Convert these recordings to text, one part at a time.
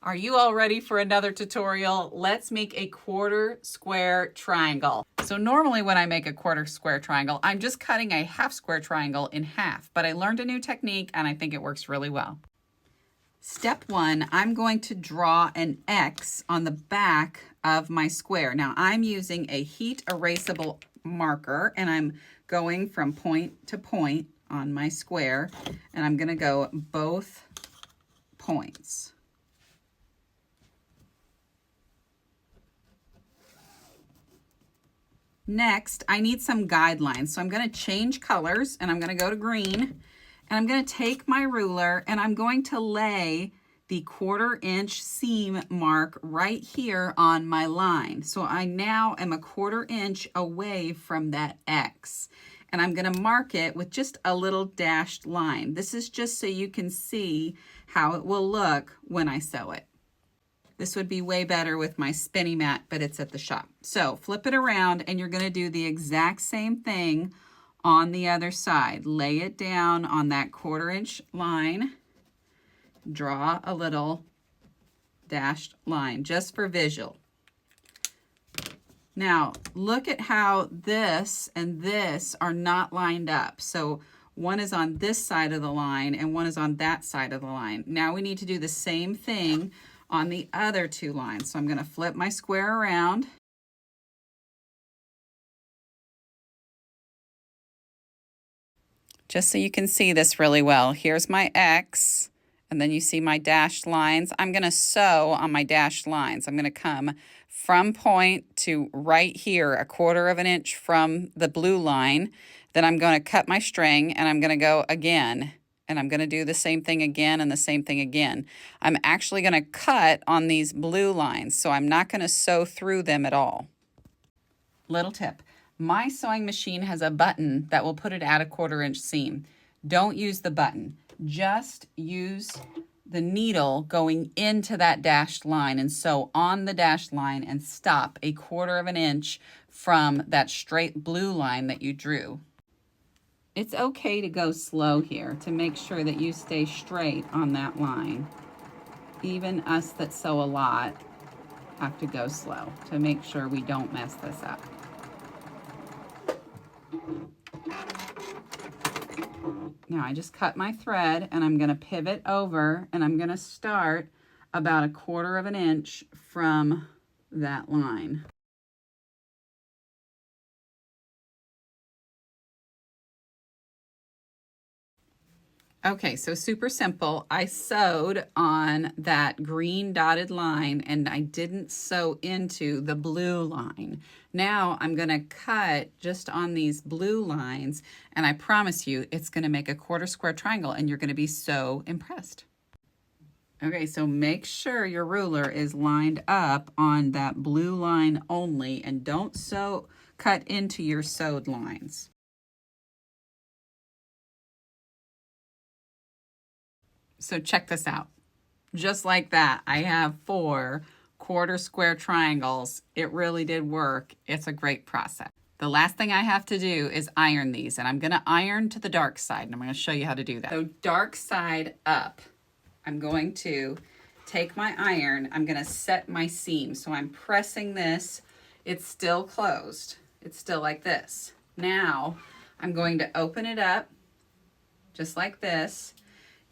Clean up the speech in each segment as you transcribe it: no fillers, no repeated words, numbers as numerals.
Are you all ready for another tutorial? Let's make a quarter square triangle. So normally when I make a quarter square triangle, I'm just cutting a half square triangle in half, but I learned a new technique and I think it works really well. Step one, I'm going to draw an X on the back of my square. Now I'm using a heat erasable marker and I'm going from point to point on my square and I'm gonna go both points. Next, I need some guidelines. So I'm going to change colors and I'm going to go to green and I'm going to take my ruler and I'm going to lay the 1/4 inch seam mark right here on my line. So I now am a 1/4 inch away from that X and I'm going to mark it with just a little dashed line. This is just so you can see how it will look when I sew it. This would be way better with my spinning mat, but it's at the shop. So flip it around and you're going to do the exact same thing on the other side. Lay it down on that 1/4 inch line. Draw a little dashed line just for visual. Now look at how this and this are not lined up. So one is on this side of the line and one is on that side of the line. Now we need to do the same thing on the other two lines. So I'm going to flip my square around. Just so you can see this really well, here's my X, and then you see my dashed lines. I'm going to sew on my dashed lines. I'm going to come from point to right here, 1/4 inch from the blue line. Then I'm going to cut my string and I'm going to go again. And I'm going to do the same thing again and the same thing again. I'm actually going to cut on these blue lines, so I'm not going to sew through them at all. Little tip, my sewing machine has a button that will put it at a 1/4 inch seam. Don't use the button, just use the needle going into that dashed line and sew on the dashed line and stop a 1/4 inch from that straight blue line that you drew. It's okay to go slow here to make sure that you stay straight on that line. Even us that sew a lot have to go slow to make sure we don't mess this up. Now I just cut my thread and I'm going to pivot over and I'm going to start about a 1/4 inch from that line. Okay, so super simple. I sewed on that green dotted line and I didn't sew into the blue line. Now I'm gonna cut just on these blue lines and I promise you it's gonna make a 1/4 square triangle and you're gonna be so impressed. Okay, so make sure your ruler is lined up on that blue line only and don't cut into your sewed lines. So check this out. Just like that, I have 4 1/4 square triangles. It really did work. It's a great process. The last thing I have to do is iron these, and I'm going to iron to the dark side, and I'm going to show you how to do that. So dark side up, I'm going to take my iron. I'm going to set my seam. So I'm pressing this. It's still closed. It's still like this. Now I'm going to open it up just like this.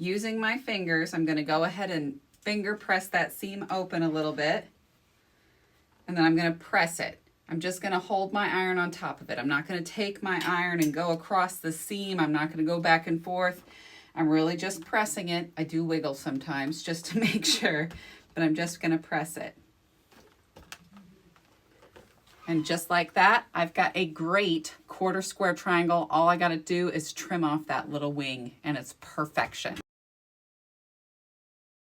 Using my fingers, I'm going to go ahead and finger press that seam open a little bit. And then I'm going to press it. I'm just going to hold my iron on top of it. I'm not going to take my iron and go across the seam. I'm not going to go back and forth. I'm really just pressing it. I do wiggle sometimes just to make sure, but I'm just going to press it. And just like that, I've got a great 1/4 square triangle. All I got to do is trim off that little wing and it's perfection.